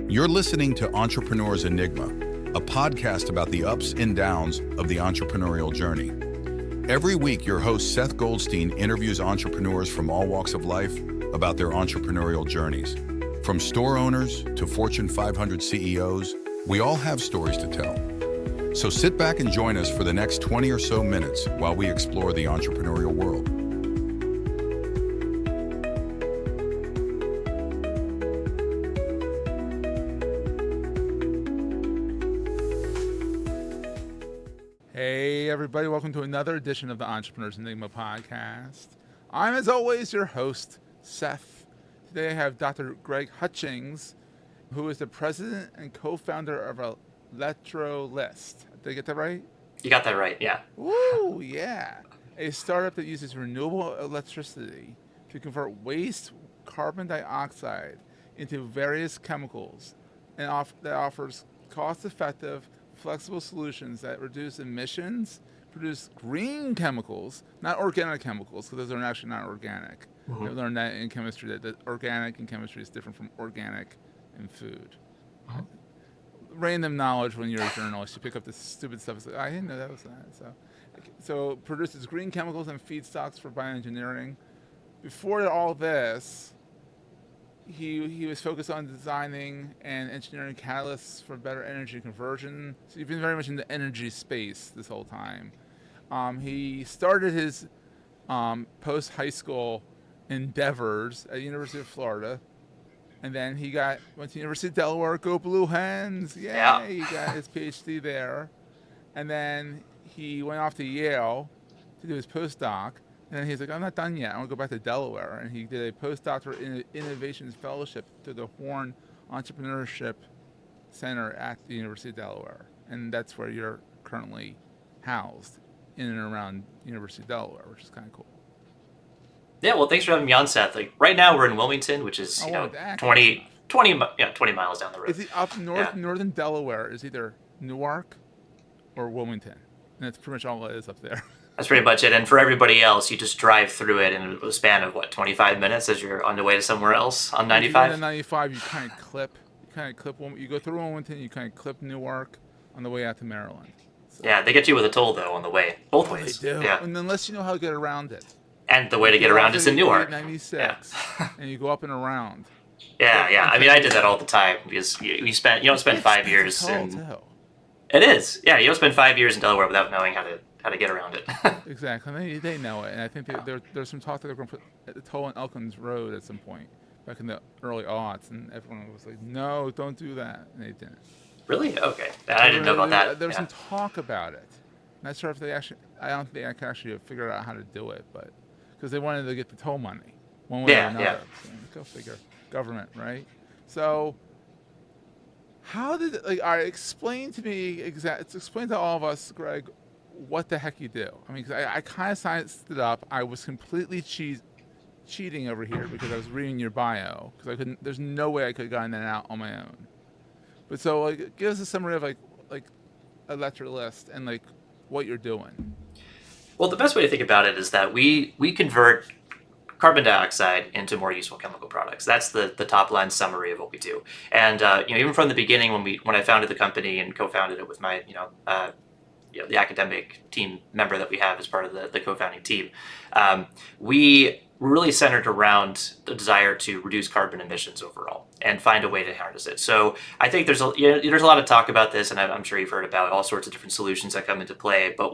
You're listening to Entrepreneur's Enigma, a podcast about the ups and downs of the entrepreneurial journey. Every week, your host Seth Goldstein interviews entrepreneurs from all walks of life about their entrepreneurial journeys. From store owners to Fortune 500 CEOs, we all have stories to tell. So sit back and join us for the next 20 or so minutes while we explore the entrepreneurial world. Hey everybody, welcome to another edition of the Entrepreneur's Enigma podcast. I'm, as always, your host, Seth. Today I have Dr. Greg Hutchings, who is the president and co-founder of Lectrolyst. Did I get that right? You got that right, yeah. Ooh, yeah. A startup that uses renewable electricity to convert waste carbon dioxide into various chemicals and that offers cost-effective, flexible solutions that reduce emissions, produce green chemicals, not organic chemicals, because those are actually not organic. Mm-hmm. I've learned that in chemistry, that organic in chemistry is different from organic in food. Mm-hmm. Random knowledge when you're a journalist. You pick up this stupid stuff. It's like, I didn't know that was that. So produces green chemicals and feedstocks for bioengineering. Before all this, he was focused on designing and engineering catalysts for better energy conversion. So you've been very much in the energy space this whole time. He started his post-high school endeavors at University of Florida. And then he went to University of Delaware, go Blue Hens, yay! Yeah. He got his Ph.D. there. And then he went off to Yale to do his postdoc. And then he's like, I'm not done yet. I want to go back to Delaware. And he did a postdoctoral innovations fellowship through the Horn Entrepreneurship Center at the University of Delaware. And that's where you're currently housed, in and around University of Delaware, which is kind of cool. Yeah, well, thanks for having me on, Seth. Like, right now we're in Wilmington, which is 20 miles down the road. Is it up northern Delaware is either Newark or Wilmington. And that's pretty much all it is up there. That's pretty much it. And for everybody else, you just drive through it in a span of, 25 minutes as you're on the way to somewhere else on 95? On 95, you kind of clip. You go through Wilmington, you kind of clip Newark on the way out to Maryland. So. Yeah, they get you with a toll, though, on the way. Both ways. They do. Yeah. And unless you know how to get around it. And the way to get around is in Newark. 96, and you go up and around. Yeah. I mean, I did that all the time because you don't spend 5 years in... It is. Yeah, you don't spend 5 years in Delaware without knowing how to get around it. Exactly. They know it. And I think there's some talk that they're going to put a toll on Elkins Road at some point, back in the early aughts, and everyone was like, no, don't do that. And they didn't. Really? Okay. I didn't know about that. There was some talk about it. Not sure if I don't think I can actually figure out how to do it, but because they wanted to get the toll money one way or another. Yeah. So, go figure. Government, right? So how did explain to me explain to all of us, Greg, what the heck you do. I mean, because I kind of sized it up. I was completely cheating over here because I was reading your bio because I couldn't. There's no way I could have gotten that out on my own. But so, give us a summary of like Electrolyst and what you're doing. Well, the best way to think about it is that we convert carbon dioxide into more useful chemical products. That's the top line summary of what we do. And even from the beginning, when I founded the company and co-founded it with my the academic team member that we have as part of the co-founding team, we were really centered around the desire to reduce carbon emissions overall and find a way to harness it. So I think there's a lot of talk about this, and I'm sure you've heard about all sorts of different solutions that come into play. But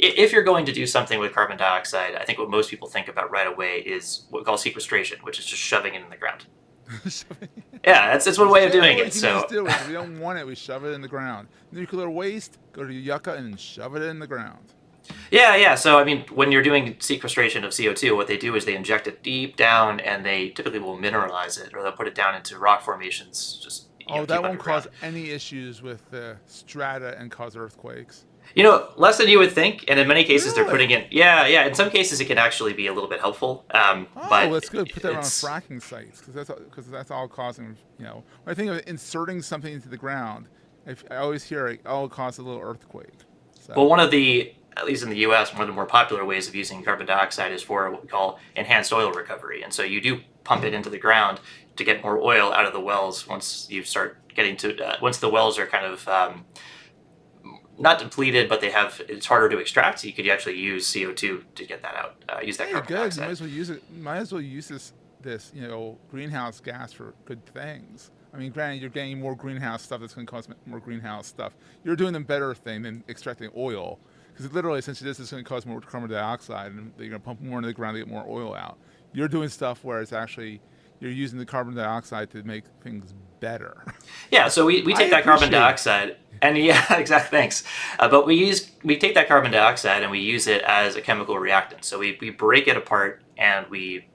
if you're going to do something with carbon dioxide, I think what most people think about right away is what we call sequestration, which is just shoving it in the ground. Yeah, that's one way of doing it. So if we don't want it, we shove it in the ground. Nuclear waste, go to Yucca and shove it in the ground. Yeah. So, I mean, when you're doing sequestration of CO2, what they do is they inject it deep down, and they typically will mineralize it, or they'll put it down into rock formations. That won't cause any issues with the strata and cause earthquakes. Less than you would think, and in many cases they're putting in. Yeah. In some cases, it can actually be a little bit helpful. But that's good. Put that on fracking sites because that's all causing. When I think of inserting something into the ground, I always hear it cause a little earthquake. So. Well, one of the at least in the U.S., one of the more popular ways of using carbon dioxide is for what we call enhanced oil recovery. And so you do pump it into the ground to get more oil out of the wells. Once you start getting to once the wells are kind of not depleted, but it's harder to extract. So you could actually use CO2 to get that out. Use that Hey, carbon good. You dioxide. might as well use it. Might as well use this greenhouse gas for good things. I mean, granted, you're getting more greenhouse stuff that's going to cause more greenhouse stuff. You're doing a better thing than extracting oil, because literally, essentially, this is going to cause more carbon dioxide, and you're going to pump more into the ground to get more oil out. You're doing stuff where it's actually you're using the carbon dioxide to make things better. Yeah, so we take that carbon dioxide, and yeah, exactly, thanks. But we take that carbon dioxide and we use it as a chemical reactant. So we break it apart and we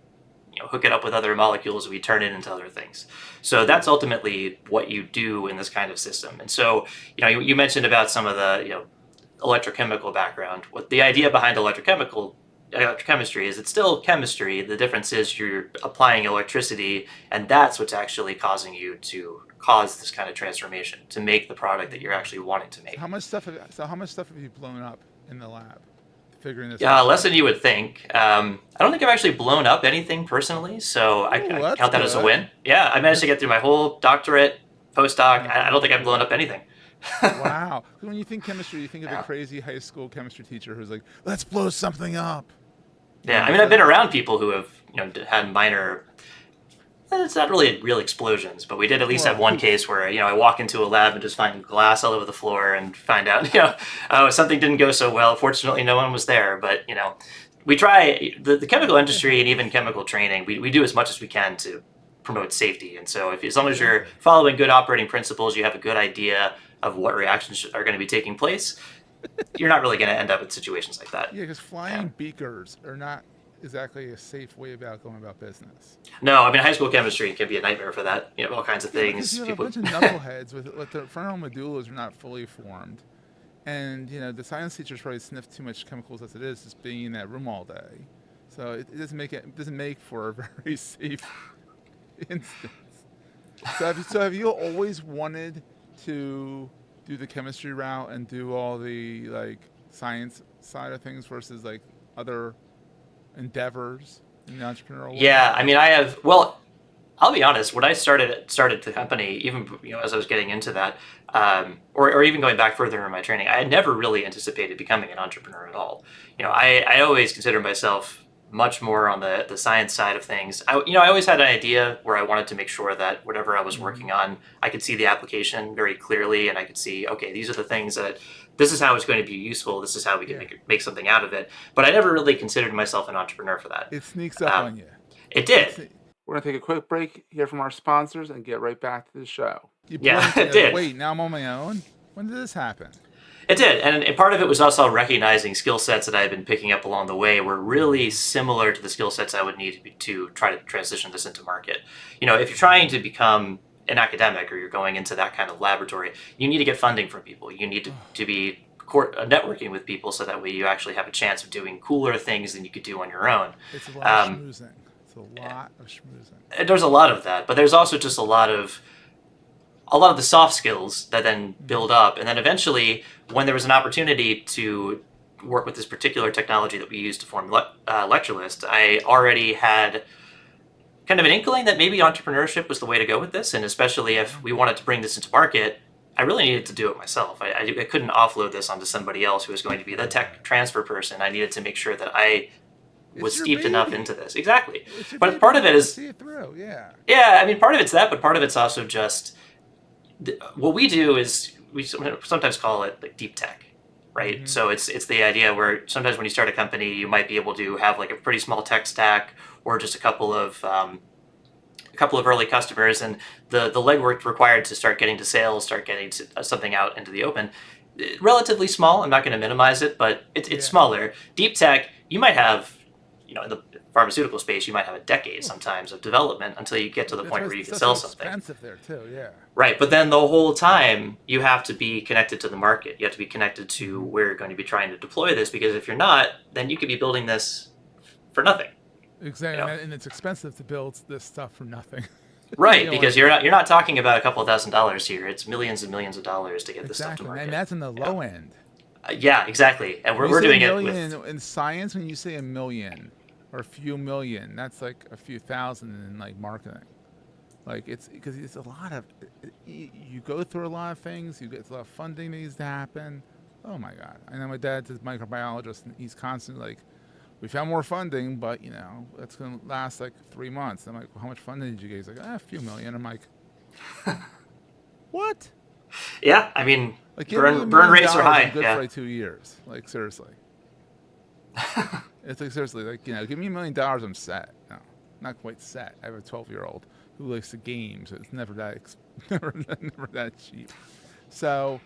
hook it up with other molecules, we turn it into other things. So that's ultimately what you do in this kind of system. And so, you mentioned about some of the, electrochemical background. What the idea behind electrochemistry is it's still chemistry. The difference is you're applying electricity, and that's what's actually causing you to cause this kind of transformation to make the product that you're actually wanting to make. How much stuff have you blown up in the lab figuring this Yeah, out? less than you would think. I don't think I've actually blown up anything personally, so I count that as a win. Yeah, I managed to get through my whole doctorate, postdoc. I don't think I've blown up anything. Wow. When you think chemistry, you think of the crazy high school chemistry teacher who's like, let's blow something up. Yeah, I mean, I've been around people who have had minor. It's not really real explosions, but we did at least have one case where I walk into a lab and just find glass all over the floor and find out something didn't go so well. Fortunately, no one was there, but we try the chemical industry and even chemical training. We do as much as we can to promote safety, and so as long as you're following good operating principles, you have a good idea of what reactions are going to be taking place, you're not really going to end up in situations like that. Yeah, because flying beakers are not exactly a safe way about going about business. No, I mean, high school chemistry can be a nightmare for that. All kinds of things. You have a bunch of knuckleheads with their frontal medullas are not fully formed. And, the science teachers probably sniff too much chemicals as it is, just being in that room all day. So it doesn't make for a very safe instance. So have you always wanted to do the chemistry route and do all the science side of things versus other endeavors in the entrepreneurial world? Yeah, I mean, I have. Well, I'll be honest. When I started the company, even as I was getting into that, or even going back further in my training, I had never really anticipated becoming an entrepreneur at all. I always considered myself much more on the science side of things. I always had an idea where I wanted to make sure that whatever I was working on, I could see the application very clearly, and I could see, okay, these are the things that this is how it's going to be useful. This is how we can make something out of it. But I never really considered myself an entrepreneur for that. It sneaks up on you. It did. We're going to take a quick break here from our sponsors and get right back to the show. Yeah, it did. Wait, now I'm on my own? When did this happen? It did, and part of it was also recognizing skill sets that I had been picking up along the way were really similar to the skill sets I would need to try to transition this into market. If you're trying to become an academic or you're going into that kind of laboratory, you need to get funding from people. You need to be networking with people so that way you actually have a chance of doing cooler things than you could do on your own. It's a lot of schmoozing. It's a lot of schmoozing. There's a lot of that, but there's also just a lot of the soft skills that then build up. And then eventually, when there was an opportunity to work with this particular technology that we used to form Lectrolyst, I already had kind of an inkling that maybe entrepreneurship was the way to go with this. And especially if we wanted to bring this into market, I really needed to do it myself. I couldn't offload this onto somebody else who was going to be the tech transfer person. I needed to make sure that I was steeped enough into this. Exactly. But part of it is... See it through, yeah. Yeah, I mean, part of it's that, but part of it's also just... what we do is we sometimes call it deep tech, right? Mm-hmm. So it's the idea where sometimes when you start a company, you might be able to have a pretty small tech stack or just a couple of early customers, and the legwork required to start getting to sales, start getting something out into the open, relatively small. I'm not going to minimize it, but it's smaller. Deep tech, you might have, in the pharmaceutical space, you might have a decade sometimes of development until you get to the point where you can sell something. It's expensive there too, yeah. Right, but then the whole time you have to be connected to the market. You have to be connected to where you're going to be trying to deploy this, because if you're not, then you could be building this for nothing. Exactly, and it's expensive to build this stuff for nothing. Right, because you're not talking about a couple $1,000s here. It's millions and millions of dollars to get this stuff to market. And that's in the low end. Yeah, exactly. And we're doing it with... In science, when you say $1 million, or a few million. That's like a few thousand in like marketing. Like it's because it's a lot of you go through a lot of things. You get a lot of funding that needs to happen. Oh my God! I know my dad's a microbiologist, and he's constantly like, "We found more funding, but that's going to last like 3 months." I'm like, well, "How much funding did you get?" He's like, "A few million." I'm like, "What?" Yeah, I mean, Like give me burn $1 million, rates are high. I'm good Yeah. for like 2 years. Like seriously, it's like seriously, like give me $1 million, I'm set. No, not quite set. I have a 12-year-old who likes to game, so it's never that never that cheap. So,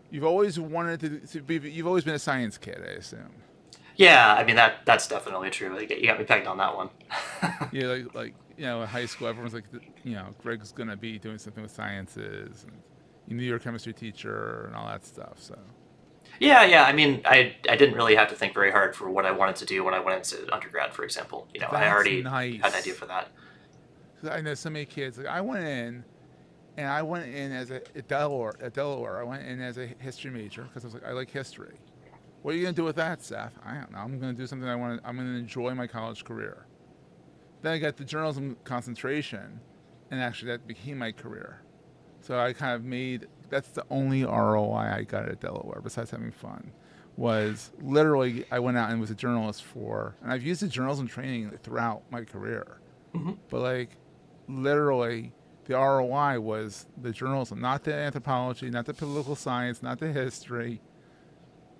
you've always wanted to be. You've always been a science kid, I assume. Yeah, I mean that's definitely true. Like, you got me pegged on that one. Yeah, like in high school, everyone's like, Greg's gonna be doing something with sciences, and you knew your chemistry teacher and all that stuff. So. Yeah. I mean, I didn't really have to think very hard for what I wanted to do when I went into undergrad, for example. I That's already nice. had an idea for that. 'Cause I know so many kids. Like I went in as at Delaware. I went in as a history major because I was like, I like history. What are you gonna do with that, Seth? I don't know. I'm gonna do something I want. I'm gonna enjoy my college career. Then I got the journalism concentration, and actually that became my career. So I kind of made. That's the only ROI I got at Delaware, besides having fun, was literally I went out and was a journalist and I've used the journalism training throughout my career. Hmm. But like, literally, the ROI was the journalism, not the anthropology, not the political science, not the history,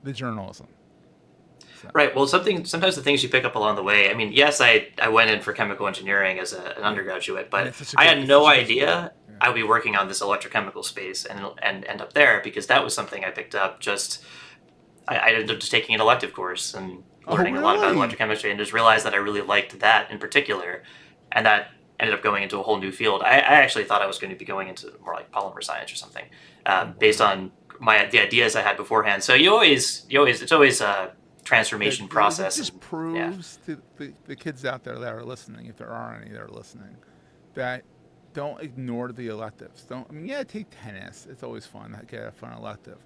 the journalism. So, Right. Well, sometimes the things you pick up along the way. I mean, yes, I went in for chemical engineering as an undergraduate, and but it's such a I good, had it's no such a good school. idea Yeah. I would be working on this electrochemical space and end up there, because that was something I picked up just. I ended up just taking an elective course and Oh, learning a lot about really? electrochemistry, and just realized that I really liked that in particular, and that ended up going into a whole new field. I actually thought I was going to be going into more like polymer science or something, based on the ideas I had beforehand. So it's always a transformation It process, just and yeah. proves to the kids out there that are listening, if there are any that are listening, that don't ignore the electives. Take tennis. It's always fun to get a fun elective.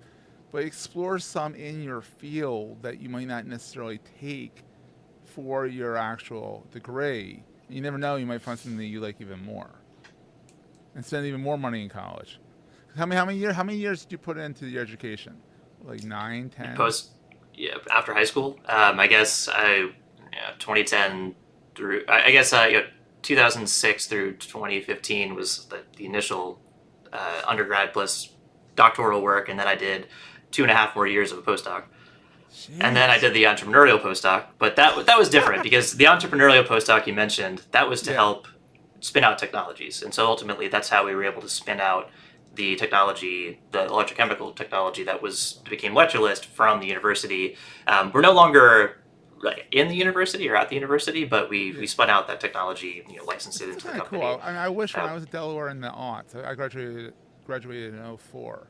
But explore some in your field that you might not necessarily take for your actual degree. You never know, you might find something that you like even more. And spend even more money in college. How many years did you put into your education? Like 9, 10? Yeah, after high school, I guess 2010 through, I guess 2006 through 2015 was the initial undergrad plus doctoral work, and then I did 2.5 more years of a postdoc. And then I Jeez. did the entrepreneurial postdoc, but that was different because the entrepreneurial postdoc you mentioned, that was to Yeah. help spin out technologies. And so ultimately that's how we were able to spin out the technology, the electrochemical technology that became Lectrolyst from the university. We're no longer in the university or at the university, but we spun out that technology, licensed it It's into the kind of company. cool. I wish when Uh, I was at Delaware in the aughts, I graduated in '04.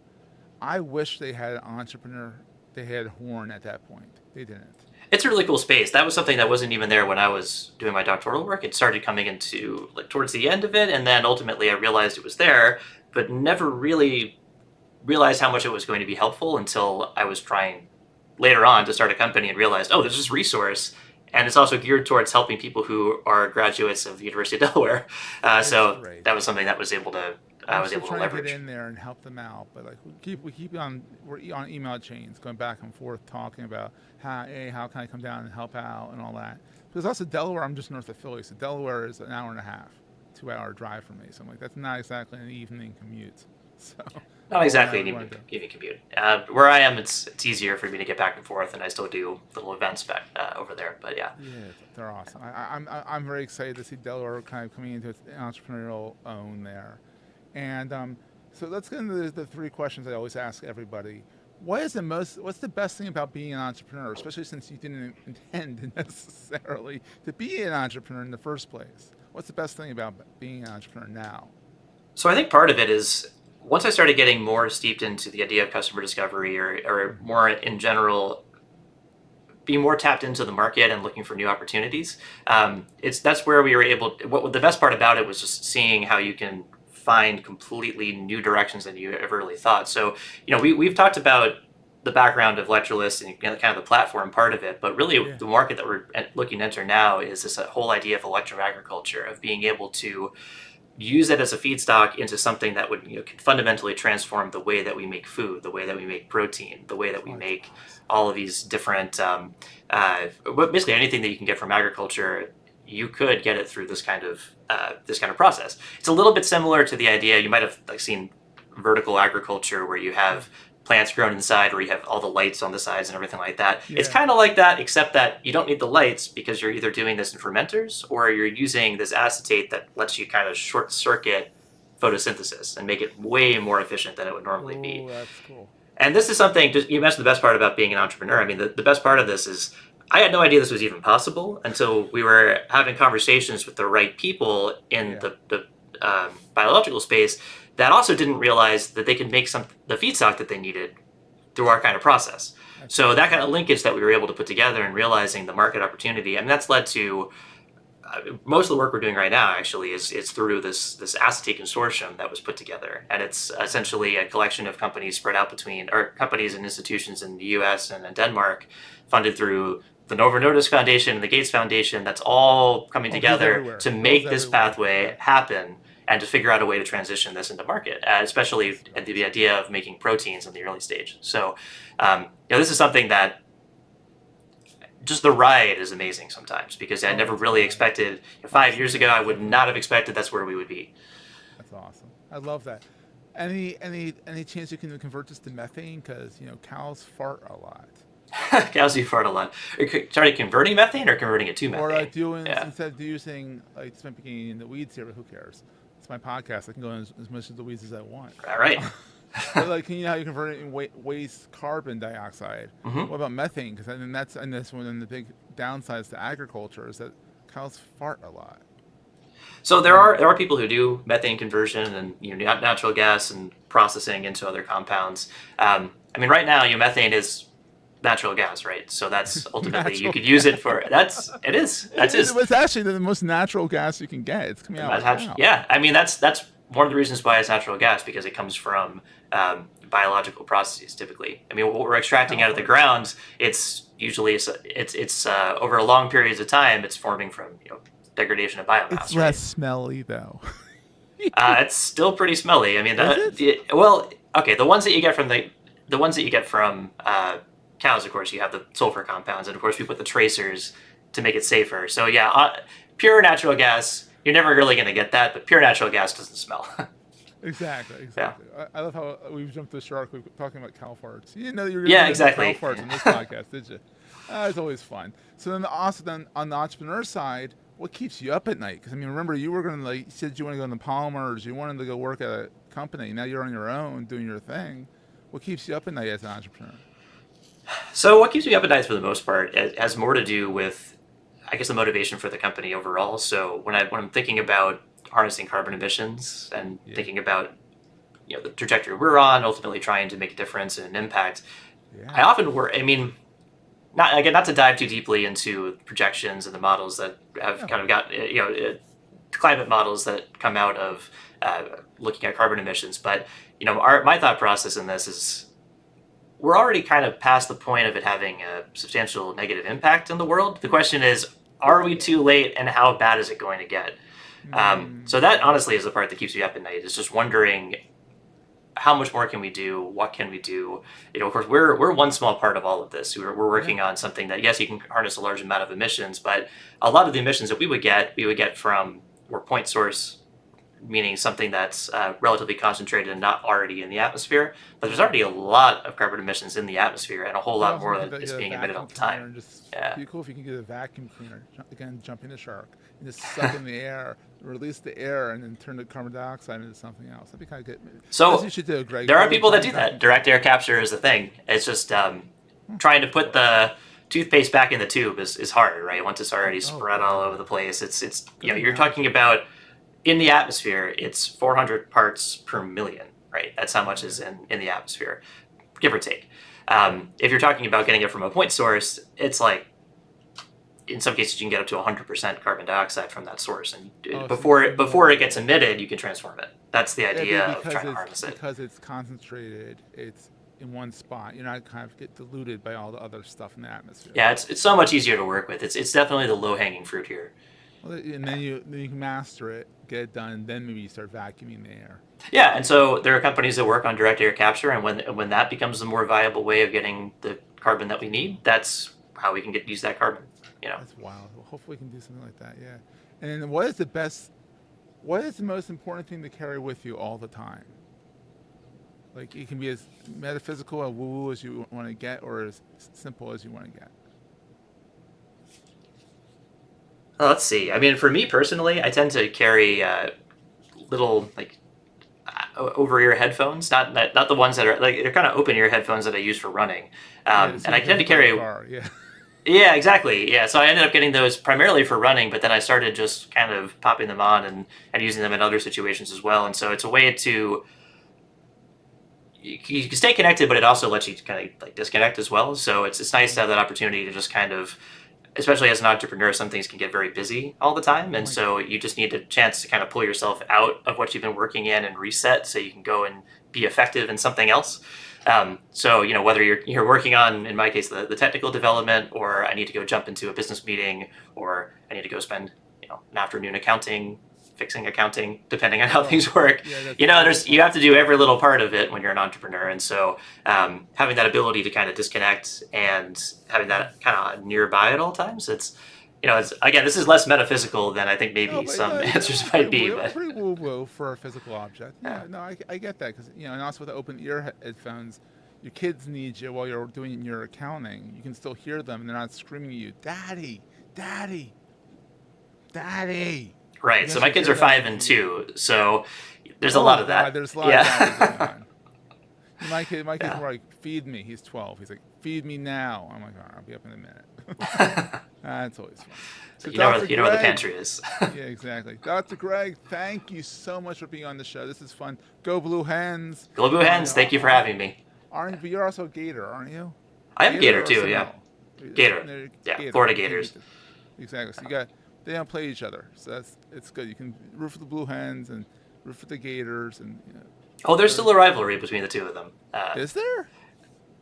I wish they had an entrepreneur. They had Horn at that point. They didn't. It's a really cool space. That was something that wasn't even there when I was doing my doctoral work. It started coming into like towards the end of it, and then ultimately I realized it was there, but never really realized how much it was going to be helpful until I was trying later on to start a company and realized, oh, there's this resource, and it's also geared towards helping people who are graduates of the University of Delaware. It's So great. that was something that was able to I I'm was still able to trying to get leverage. in there and help them out, but like we're on email chains, going back and forth, talking about how can I come down and help out and all that. Because also Delaware, I'm just north of Philly, so Delaware is an hour and a half, 2 hour drive for me. So I'm like, that's not exactly an evening commute. So Not I exactly an want to do. evening commute. Where I am, it's easier for me to get back and forth, and I still do little events back over there. But yeah. Yeah, they're awesome. I'm very excited to see Delaware kind of coming into its entrepreneurial own there. And so let's get into the 3 questions I always ask everybody. What's the best thing about being an entrepreneur, especially since you didn't intend necessarily to be an entrepreneur in the first place? What's the best thing about being an entrepreneur now? So I think part of it is once I started getting more steeped into the idea of customer discovery, or Mm-hmm. more in general, being more tapped into the market and looking for new opportunities. That's where we were able. What the best part about it was just seeing how you can find completely new directions than you ever really thought. So we've talked about the background of Lectrolyst and kind of the platform part of it, but really the market that we're looking to enter now is this whole idea of electroagriculture, of being able to use it as a feedstock into something that would could fundamentally transform the way that we make food, the way that we make protein, the way that we make all of these different, basically anything that you can get from agriculture, you could get it through this kind of process. It's a little bit similar to the idea you might have seen vertical agriculture, where you have plants grown inside, where you have all the lights on the sides and everything like that. It's kind of like that, except that you don't need the lights, because you're either doing this in fermenters or you're using this acetate that lets you kind of short circuit photosynthesis and make it way more efficient than it would normally be. That's cool. And this is something, you mentioned the best part about being an entrepreneur. I mean, the best part of this is I had no idea this was even possible until we were having conversations with the right people in the biological space that also didn't realize that they could make the feedstock that they needed through our kind of process. So that kind of linkage that we were able to put together and realizing the market opportunity, and that's led to most of the work we're doing right now actually is through this acetate consortium that was put together. And it's essentially a collection of companies spread out companies and institutions in the US and in Denmark, funded through the Novo Nordisk Foundation and the Gates Foundation. That's all coming together to make this pathway happen and to figure out a way to transition this into market, especially the idea of making proteins in the early stage. So this is something that just the ride is amazing sometimes, because I never really expected, 5 years ago, I would not have expected that's where we would be. That's awesome. I love that. Any chance you can convert this to methane? Because, cows fart a lot. Cows do fart a lot. Are you starting converting methane or converting it to methane? Or instead of using, getting in the weeds here, but who cares? It's my podcast. I can go in as much of the weeds as I want. All right. But how you convert it in waste carbon dioxide? Mm-hmm. What about methane? Because that's one of the big downsides to agriculture, is that cows fart a lot. So there are people who do methane conversion and natural gas and processing into other compounds. Right now, methane is natural gas, right? So that's ultimately you could use it for it is. It's actually the most natural gas you can get. It's coming out right now. Yeah, that's one of the reasons why it's natural gas, because it comes from biological processes typically. What we're extracting out of the ground, it's usually it's over a long periods of time, it's forming from degradation of biomass. It's less smelly though. It's still pretty smelly. The ones that you get from cows, of course, you have the sulfur compounds, and of course we put the tracers to make it safer. So pure natural gas, you're never really going to get that, but pure natural gas doesn't smell. Exactly. Yeah. I love how we've jumped the shark. We're talking about cow farts. You didn't know you were going to talk about cow farts in this podcast, did you? It's always fun. So then on the entrepreneur side, what keeps you up at night? Because remember, you were going to you said you want to go in the polymers, you wanted to go work at a company. Now you're on your own doing your thing. What keeps you up at night as an entrepreneur? So what keeps me up at night, for the most part, has more to do with, I guess, the motivation for the company overall. So when I'm thinking about harnessing carbon emissions and thinking about the trajectory we're on, ultimately trying to make a difference and an impact, I often work. Not to dive too deeply into projections and the models that have kind of got climate models that come out of looking at carbon emissions, but my thought process in this is, we're already kind of past the point of it having a substantial negative impact in the world. The question is, are we too late, and how bad is it going to get? So that honestly is the part that keeps me up at night, is just wondering, how much more can we do? What can we do? Of course, we're one small part of all of this. We're working on something that, yes, you can harness a large amount of emissions, but a lot of the emissions that we would get from point source, meaning something that's relatively concentrated and not already in the atmosphere. But there's already a lot of carbon emissions in the atmosphere, and a whole lot more that is being emitted all the time. It'd be cool if you can get a vacuum cleaner, again, jumping the shark, and just suck in the air, release the air, and then turn the carbon dioxide into something else. That'd be kind of good. So you should do, Greg. There are people that do that. Direct air capture is the thing. It's just trying to put the toothpaste back in the tube is hard, right? Once it's already spread all over the place, it's you're talking about, in the atmosphere, it's 400 parts per million, right? That's how much is in the atmosphere, give or take. If you're talking about getting it from a point source, it's like, in some cases, you can get up to 100% carbon dioxide from that source. And before it gets emitted, you can transform it. That's the idea of trying to harness it. Because it's concentrated, it's in one spot. You're not kind of get diluted by all the other stuff in the atmosphere. Yeah, it's so much easier to work with. It's definitely the low hanging fruit here. Well, and then you can master it, get it done, then maybe you start vacuuming the air. Yeah, and so there are companies that work on direct air capture, and when that becomes the more viable way of getting the carbon that we need, that's how we can use that carbon. That's wild. Well, hopefully we can do something like that. Yeah. And then what is the most important thing to carry with you all the time? Like it can be as metaphysical and woo-woo as you want to get, or as simple as you want to get. Well, let's see. I mean, for me personally, I tend to carry little over-ear headphones, not the ones that are like they're kind of open-ear headphones that I use for running, and I tend to carry. Yeah. Yeah, exactly. Yeah, so I ended up getting those primarily for running, but then I started just kind of popping them on and using them in other situations as well. And so it's a way to you can stay connected, but it also lets you kind of like disconnect as well. So it's nice to have that opportunity to just kind of, especially as an entrepreneur, some things can get very busy all the time, and so you just need a chance to kind of pull yourself out of what you've been working in and reset, so you can go and be effective in something else. So whether you're working on, in my case, the technical development, or I need to go jump into a business meeting, or I need to go spend an afternoon fixing accounting, depending on how things work. Yeah, you have to do every little part of it when you're an entrepreneur, and so having that ability to kind of disconnect and having that kind of nearby at all times, it's again, this is less metaphysical than I think maybe some answers might be. But pretty woo-woo for a physical object. Yeah, no, I get that, because and also with the open ear headphones, your kids need you while you're doing your accounting. You can still hear them, and they're not screaming at you, "Daddy, Daddy, Daddy." Right. So my kids are 5 and 2, so there's a lot of that. There's a lot of that going on. My kid's more like, "Feed me." He's 12. He's like, "Feed me now." I'm like, "All right, I'll be up in a minute." That's always fun. So you know where the pantry is. Yeah, exactly. Dr. Greg, thank you so much for being on the show. This is fun. Go Blue Hens. Go Blue Hens. Thank you for having me. But you're also a Gator, aren't you? I am Gator too, yeah. Gator. Yeah, Gator. Florida Gators. Exactly. So they don't play each other, so it's good. You can root for the Blue Hens and root for the Gators, and Oh, there's still a rivalry between the two of them. Is there?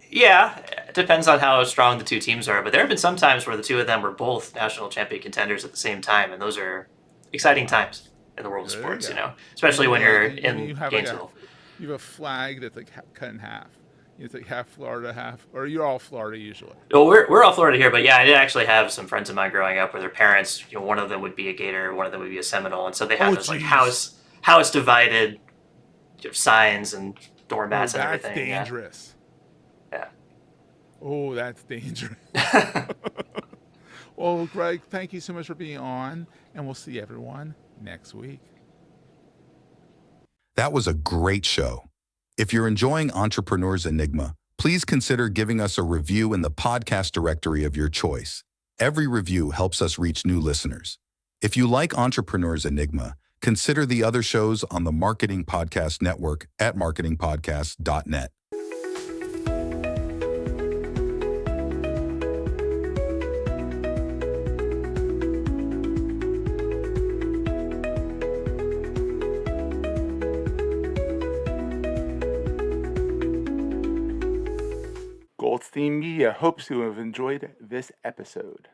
Yeah, it depends on how strong the two teams are, but there have been some times where the two of them were both national champion contenders at the same time, and those are exciting times in the world of sports, especially when you're in Gainesville. You have a flag that's like cut in half. It's like half Florida, half, or you're all Florida usually. Well, we're all Florida here, but yeah, I did actually have some friends of mine growing up where their parents, one of them would be a Gator, one of them would be a Seminole, and so they had those like house divided signs and doormats and everything. That's dangerous. Yeah. Oh, that's dangerous. Well, Greg, thank you so much for being on, and we'll see everyone next week. That was a great show. If you're enjoying Entrepreneur's Enigma, please consider giving us a review in the podcast directory of your choice. Every review helps us reach new listeners. If you like Entrepreneur's Enigma, consider the other shows on the Marketing Podcast Network at marketingpodcast.net. Goldstein Media hopes you have enjoyed this episode.